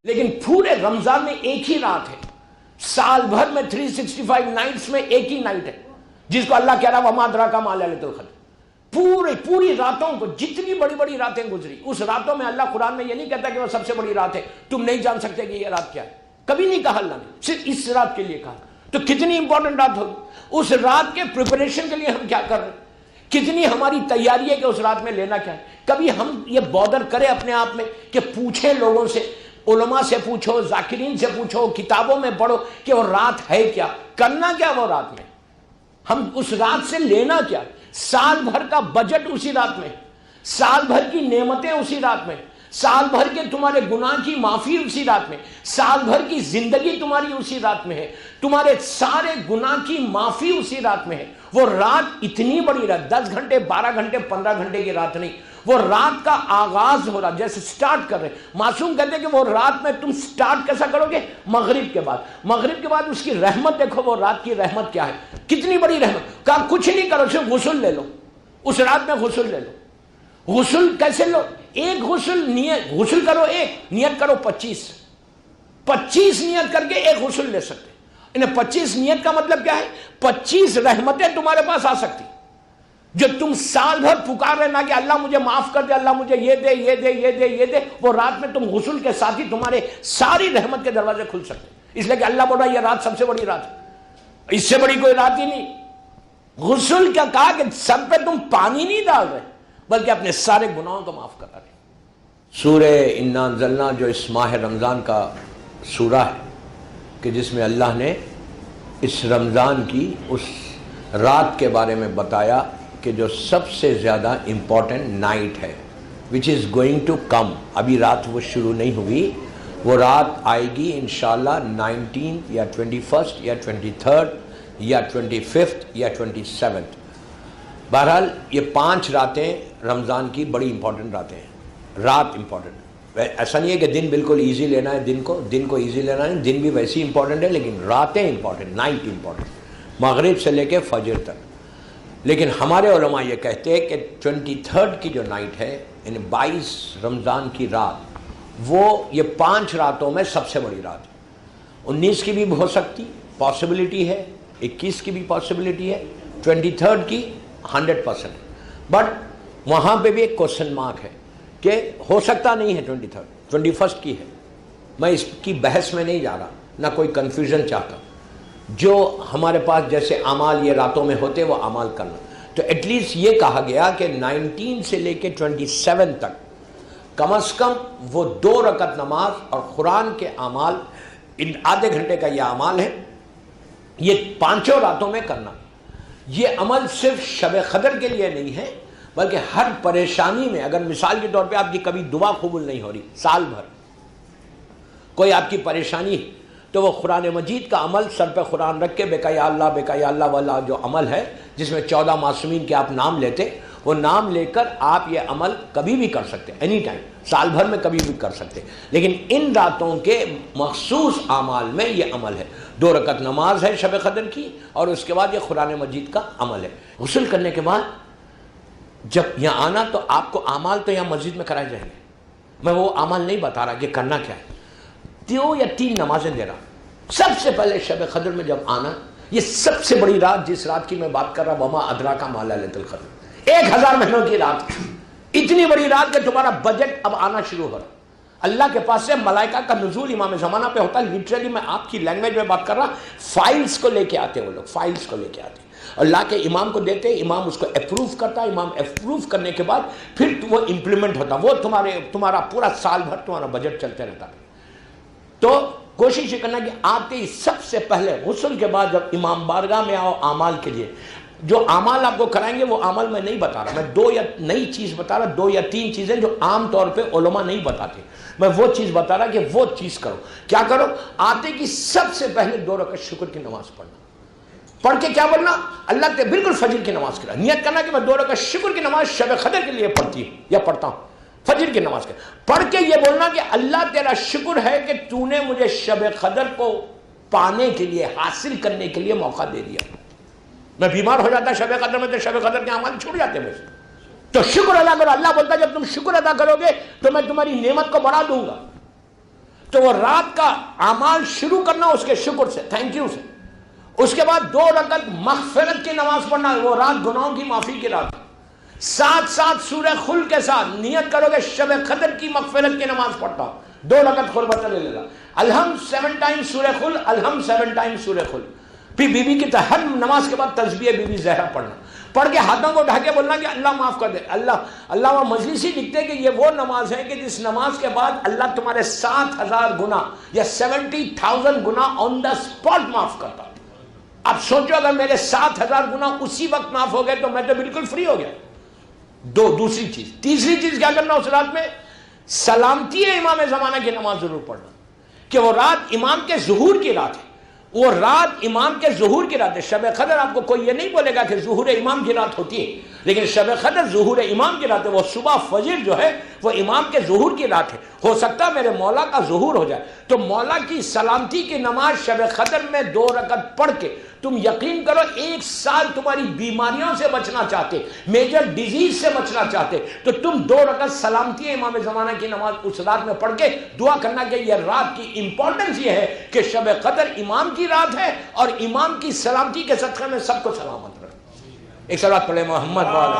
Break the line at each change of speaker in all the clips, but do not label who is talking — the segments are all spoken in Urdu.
لیکن پورے رمضان میں ایک ہی رات ہے، سال بھر میں 365 نائٹس میں ایک ہی نائٹ ہے جس کو اللہ کہہ رہا وما ادراک ما لیلۃ القدر۔ پوری راتوں کو جتنی بڑی بڑی راتیں گزری، اس راتوں میں اللہ قرآن میں یہ نہیں کہتا کہ وہ سب سے بڑی رات ہے، تم نہیں جان سکتے کہ یہ رات کیا ہے، کبھی نہیں کہا اللہ نے، صرف اس رات کے لیے کہا۔ تو کتنی امپورٹنٹ رات ہوگی، اس رات کے پریپریشن کے لیے ہم کیا کر رہے ہیں، کتنی ہماری تیاری ہے کہ اس رات میں لینا کیا ہے۔ کبھی ہم یہ بودر کریں اپنے آپ میں کہ پوچھیں لوگوں سے، علماء سے پوچھو، ذاکرین سے پوچھو، کتابوں میں پڑھو کہ وہ رات ہے کیا، کرنا کیا وہ رات میں، ہم اس رات سے لینا کیا۔ سال بھر کا بجٹ اسی رات میں، سال بھر کی نعمتیں اسی رات میں، سال بھر کے تمہارے گناہ کی معافی اسی رات میں، سال بھر کی زندگی تمہاری اسی رات میں ہے، تمہارے سارے گناہ کی معافی اسی رات میں ہے۔ وہ رات اتنی بڑی رات، 10 گھنٹے 12 گھنٹے 15 گھنٹے کی رات نہیں، وہ رات کا آغاز ہو رہا، جیسے سٹارٹ کر رہے ہیں۔ معصوم کہتے ہیں کہ وہ رات میں تم سٹارٹ کیسا کرو گے، مغرب کے بعد، مغرب کے بعد اس کی رحمت دیکھو، وہ رات کی رحمت کیا ہے، کتنی بڑی رحمت۔ کہا کچھ نہیں کرو، صرف غسل لے لو، اس رات میں غسل لے لو۔ غسل کیسے لو، ایک غسل نیت، غسل کرو ایک، نیت کرو 25 نیت کر کے ایک غسل لے سکتے۔ انہیں 25 نیت کا مطلب کیا ہے، 25 رحمتیں تمہارے پاس آ سکتی جو تم سال بھر پکار رہے نا کہ اللہ مجھے معاف کر دے، اللہ مجھے یہ دے یہ دے یہ دے یہ دے، وہ رات میں تم غسل کے ساتھ ہی تمہارے ساری رحمت کے دروازے کھل سکتے۔ اس لیے کہ اللہ بول رہا ہے یہ رات سب سے بڑی رات ہے، اس سے بڑی کوئی رات ہی نہیں۔ غسل کیا کہا کہ سب پہ تم پانی نہیں ڈال رہے بلکہ اپنے سارے گناہوں کو معاف کرا رہے۔ سورہ انا انزلنا جو اس ماہ رمضان کا سورہ ہے کہ جس میں اللہ نے اس رمضان کی اس رات کے بارے میں بتایا کہ جو سب سے زیادہ امپورٹنٹ نائٹ ہے which is going to come، ابھی رات وہ شروع نہیں ہوئی، وہ رات آئے گی انشاءاللہ 19 یا 21 یا 23 یا 25 یا 27۔ بہرحال یہ 5 راتیں رمضان کی بڑی امپورٹنٹ راتیں ہیں۔ رات امپورٹنٹ، ایسا نہیں ہے کہ دن بالکل ایزی لینا ہے، دن کو ایزی لینا ہے، دن بھی ویسی امپورٹنٹ ہے لیکن راتیں امپورٹنٹ، نائٹ امپورٹنٹ، مغرب سے لے کے فجر تک۔ لیکن ہمارے علماء یہ کہتے ہیں کہ 23 کی جو نائٹ ہے، یعنی 22 رمضان کی رات، وہ یہ 5 راتوں میں سب سے بڑی رات ہے۔ 19 کی بھی ہو سکتی پاسبلٹی ہے، 21 کی بھی پاسبلٹی ہے، 23 کی 100%، بٹ وہاں پہ بھی ایک کوسچن مارک ہے کہ ہو سکتا نہیں ہے 21 کی ہے۔ میں اس کی بحث میں نہیں جا رہا، نہ کوئی کنفیوژن چاہتا، جو ہمارے پاس جیسے اعمال یہ راتوں میں ہوتے وہ اعمال کرنا۔ تو ایٹ لیسٹ یہ کہا گیا کہ 19 سے لے کے 27 تک کم از کم وہ 2 رکعت نماز اور قرآن کے اعمال، ان آدھے گھنٹے کا یہ اعمال ہے، یہ 5 راتوں میں کرنا۔ یہ عمل صرف شب قدر کے لیے نہیں ہے بلکہ ہر پریشانی میں، اگر مثال کے طور پہ آپ کی کبھی دعا قبول نہیں ہو رہی، سال بھر کوئی آپ کی پریشانی ہے، تو وہ قرآن مجید کا عمل سر پہ قرآن رکھ کے بے یا اللہ والا جو عمل ہے جس میں 14 معصومین کے آپ نام لیتے، وہ نام لے کر آپ یہ عمل کبھی بھی کر سکتے، اینی ٹائم، سال بھر میں کبھی بھی کر سکتے۔ لیکن ان راتوں کے مخصوص اعمال میں یہ عمل ہے، 2 رکعت نماز ہے شب قدر کی، اور اس کے بعد یہ قرآن مجید کا عمل ہے۔ غسل کرنے کے بعد جب یہاں آنا تو آپ کو اعمال تو یہاں مسجد میں کرائے جائیں گے، میں وہ اعمال نہیں بتا رہا کہ کرنا کیا ہے، 2 یا 3 نمازیں دے رہا۔ سب سے پہلے شب قدر میں جب آنا، یہ سب سے بڑی رات جس رات کی میں بات کر رہا، وما ادراک ما لیلۃ القدر، 1000 مہینوں کی رات، اتنی بڑی رات کہ تمہارا بجٹ اب آنا شروع ہو رہا۔ اللہ کے پاس سے ملائکہ کا نزول امام زمانہ پہ ہوتا ہے، لٹرلی میں آپ کی لینگویج میں بات کر رہا، فائلز کو لے کے آتے وہ لوگ، فائلز کو لے کے آتے اور لا کے امام کو دیتے، امام اس کو اپروو کرتا، امام اپروو کرنے کے بعد پھر وہ امپلیمنٹ ہوتا، وہ تمہارا پورا سال بھر تمہارا بجٹ چلتے رہتا۔ تو کوشش یہ کرنا کہ آتے ہی سب سے پہلے غسل کے بعد جب امام بارگاہ میں آؤ اعمال کے لیے، جو اعمال آپ کو کرائیں گے وہ اعمال میں نہیں بتا رہا، میں 2 یا نئی چیز بتا رہا، 2 یا 3 چیزیں جو عام طور پہ علماء نہیں بتاتے، میں وہ چیز بتا رہا کہ وہ چیز کرو۔ کیا کرو؟ آتے کی سب سے پہلے 2 رکعت شکر کی نماز پڑھنا، پڑھ کے کیا بولنا، اللہ کے بالکل فجر کی نماز کرا، نیت کرنا کہ میں 2 رکعت شکر کی نماز شب قدر کے لیے پڑھتی ہوں یا پڑھتا ہوں، فجر کی نماز کے پڑھ کے یہ بولنا کہ اللہ تیرا شکر ہے کہ تو نے مجھے شب قدر کو پانے کے لیے، حاصل کرنے کے لیے موقع دے دیا۔ میں بیمار ہو جاتا شب قدر میں تو شب قدر کے اعمال چھوٹ جاتے مجھ سے، تو شکر ادا کرو۔ اللہ بولتا ہے جب تم شکر ادا کرو گے تو میں تمہاری نعمت کو بڑھا دوں گا۔ تو وہ رات کا اعمال شروع کرنا اس کے شکر سے، تھینک یو سے، اس کے بعد 2 رکعت مغفرت کی نماز پڑھنا، وہ رات گناہوں کی معافی کی رات، ساتھ ساتھ سورہ خل کے ساتھ نیت کرو گے شب قدر کی مغفرت کی نماز پڑھتا ہوں، 2 رکعت خل بطل اللہ، الحمد 7 ٹائم سورہ خل، الحمد 7 ٹائم سورہ خل، پھر بی بی کی ہر نماز کے بعد تسبیح بی بی زہرا پڑھنا، پڑھ کے ہاتھوں کو اٹھا کے بولنا کہ اللہ معاف کر دے، اللہ مجلسی لکھتے کہ یہ وہ نماز ہے کہ جس نماز کے بعد اللہ تمہارے 7,000 گناہ یا 70,000 گناہ آن دا اسپاٹ معاف کرتا۔ اب سوچو اگر میرے 7,000 گناہ اسی وقت معاف ہو گئے تو میں تو بالکل فری ہو گیا۔ دوسری چیز، تیسری چیز کیا کرنا اس رات میں؟ سلامتی امام زمانہ کی نماز ضرور پڑھنا، کہ وہ رات امام کے ظہور کی رات ہے، وہ رات امام کے ظہور کی رات ہے۔ شب قدر آپ کو کوئی یہ نہیں بولے گا کہ ظہور امام کی رات ہوتی ہے، لیکن شب قدر ظہور امام کی رات ہے، وہ صبح فجر جو ہے وہ امام کے ظہور کی رات ہے۔ ہو سکتا ہے میرے مولا کا ظہور ہو جائے، تو مولا کی سلامتی کی نماز شب قدر میں 2 رکعت پڑھ کے تم یقین کرو 1 سال تمہاری بیماریوں سے بچنا چاہتے، میجر ڈیزیز سے بچنا چاہتے، تو تم 2 رکعت سلامتی امام زمانہ کی نماز اس رات میں پڑھ کے دعا کرنا کہ یہ رات کی امپورٹنس یہ ہے کہ شب قدر امام کی رات ہے اور امام کی سلامتی کے صدقے میں سب کو سلامت رکھے۔ ایک صلوات پڑھیں محمد والے۔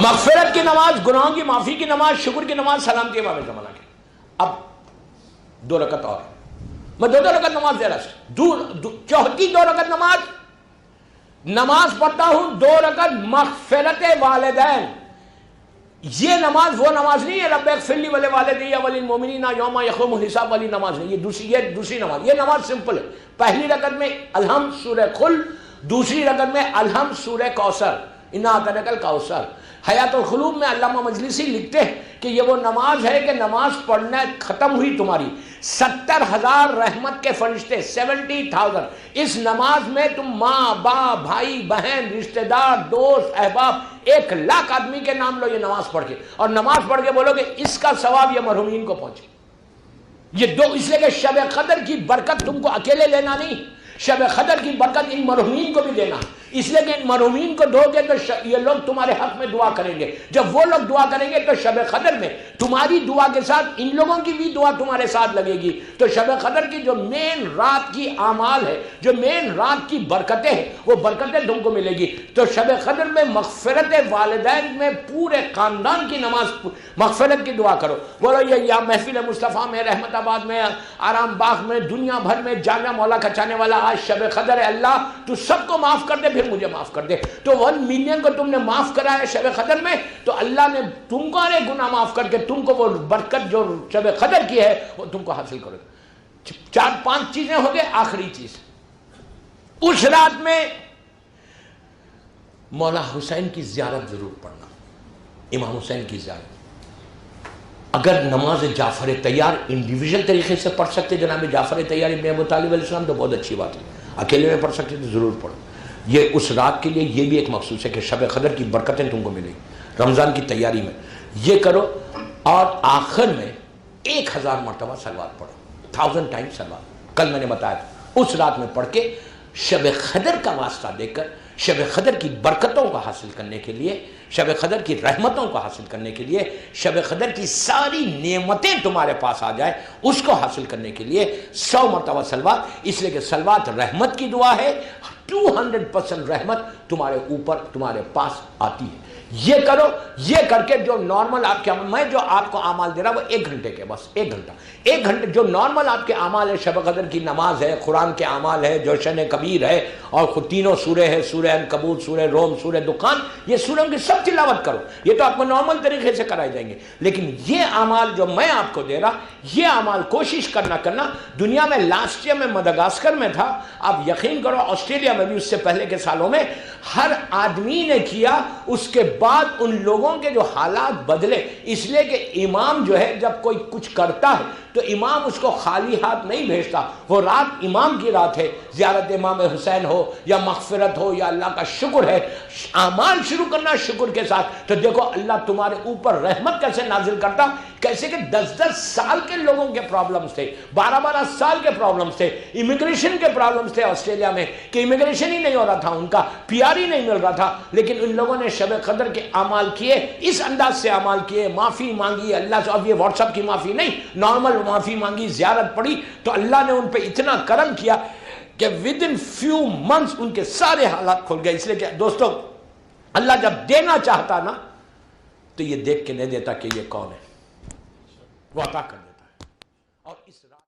مغفرت کی نماز، گناہوں کی معافی کی نماز، شکر کی نماز، سلامتی امام زمانہ کی۔ اب 2 رکعت اور میں 2 رکعت نماز دے رہا ہوں، چوتھی 2 رکعت نماز پڑھتا ہوں، 2 رکعت مغفرت والدین۔ یہ نماز وہ نماز نہیں ہے رب اغفر لی ولوالدی وللمؤمنین یوم یقوم الحساب والی نماز نہیں، یہ دوسری نماز۔ یہ نماز سمپل ہے، پہلی رکعت میں الحمد سورہ خل، دوسری رکعت میں الحمد سورہ کوثر، انا اعطیناک الکوثر۔ حیات القلوب میں علامہ مجلسی لکھتے ہیں کہ یہ وہ نماز ہے کہ نماز پڑھنا ختم ہوئی تمہاری 70,000 رحمت کے فرشتے، 70,000 اس نماز میں تم ماں باپ بھائی بہن رشتہ دار دوست احباب 1,00,000 آدمی کے نام لو یہ نماز پڑھ کے، اور نماز پڑھ کے بولو کہ اس کا ثواب یہ مرحومین کو پہنچے۔ یہ دو، اس لیے کہ شب قدر کی برکت تم کو اکیلے لینا نہیں، شب قدر کی برکت ان مرحومین کو بھی دینا، اس لیے کہ ان مرحومین کو دو گے تو یہ لوگ تمہارے حق میں دعا کریں گے، جب وہ لوگ دعا کریں گے تو شب قدر میں تمہاری دعا کے ساتھ ان لوگوں کی بھی دعا تمہارے ساتھ لگے گی۔ تو شب قدر کی جو مین رات کی اعمال ہے، جو مین رات کی برکتیں ہیں، وہ برکتیں تم کو ملے گی۔ تو شب قدر میں مغفرت والدین میں پورے خاندان کی نماز مغفرت کی دعا کرو، بولو یہ یا محفل مصطفیٰ میں، رحمت آباد میں، آرام باغ میں، دنیا بھر میں جامعہ مولا کا چاہنے والا آج شب قدر ہے، اللہ تو سب کو معاف کر دے پھر مجھے معاف کر دے۔ تو 1 ملین کو تم نے معاف کرا ہے شب قدر میں، تو اللہ نے تم کو گناہ معاف کر کے تم کو وہ برکت جو شب قدر کی ہے وہ تم کو حاصل کرے گا۔ 4-5 چیزیں ہو گئے، آخری چیز اس رات میں مولا حسین کی زیارت ضرور پڑھنا، امام حسین کی زیارت۔ اگر نماز جعفر طیار انڈیویژل طریقے سے پڑھ سکتے جناب جعفر طیار ابن ابو طالب علیہ السلام تو بہت اچھی بات ہے، اکیلے میں پڑھ سکتے تو ضرور پڑھو۔ یہ اس رات کے لیے یہ بھی ایک مخصوص ہے کہ شب قدر کی برکتیں تم کو ملیں گی، رمضان کی تیاری میں یہ کرو، اور آخر میں 1000 مرتبہ صلوات پڑھو، 1000 ٹائم صلوات۔ کل میں نے بتایا تھا اس رات میں پڑھ کے شب قدر کا واسطہ دے کر شب قدر کی برکتوں کو حاصل کرنے کے لیے، شب قدر کی رحمتوں کو حاصل کرنے کے لیے، شب قدر کی ساری نعمتیں تمہارے پاس آ جائے اس کو حاصل کرنے کے لیے 100 مرتبہ صلوات، اس لیے کہ صلوات رحمت کی دعا ہے، 200% رحمت تمہارے اوپر تمہارے پاس آتی ہے۔ یہ کرو، یہ کر کے جو نارمل آپ کے میں جو آپ کو اعمال دے رہا وہ 1 گھنٹے کے، بس 1 گھنٹے جو نارمل آپ کے اعمال ہے، شب قدر کی نماز ہے، قرآن کے اعمال ہے، جوشن کبیر ہے، اور خود تینوں سورہ ہے، سورہ عنکبوت، سورہ روم، سورہ دخان، یہ سوروں کی سب تلاوت کرو، یہ تو آپ کو نارمل طریقے سے کرائے جائیں گے۔ لیکن یہ اعمال جو میں آپ کو دے رہا، یہ اعمال کوشش کرنا دنیا میں لاسٹ ایئر میں مدغاسکر میں تھا، آپ یقین کرو آسٹریلیا میں بھی اس سے پہلے کے سالوں میں ہر آدمی نے کیا، اس کے بعد ان لوگوں کے جو حالات بدلے، اس لیے کہ امام جو ہے جب کوئی کچھ کرتا ہے تو امام اس کو خالی ہاتھ نہیں بھیجتا، وہ رات امام کی رات ہے، زیارت امام حسین ہو یا مغفرت ہو یا اللہ کا شکر ہے، اعمال شروع کرنا شکر کے ساتھ، تو دیکھو اللہ تمہارے اوپر رحمت کیسے نازل کرتا۔ کیسے کہ 10-10 سال کے لوگوں کے پرابلمز تھے، 12-12 سال کے پرابلمز تھے، امیگریشن کے پرابلمز تھے آسٹریلیا میں کہ امیگریشن ہی نہیں ہو رہا تھا، ان کا پی آر ہی نہیں مل رہا تھا، لیکن ان لوگوں نے شب قدر کے اعمال کیے، اس انداز سے اعمال کیے، معافی مانگی اللہ سے، اب یہ واٹس ایپ کی معافی نہیں، نارمل معافی مانگی، زیارت پڑی، تو اللہ نے ان پہ اتنا کرم کیا کہ within few months ان کے سارے حالات کھل گئے۔ اس لیے کہ دوستو اللہ جب دینا چاہتا نا تو یہ دیکھ کے نہیں دیتا کہ یہ کون ہے، وہ عطا کر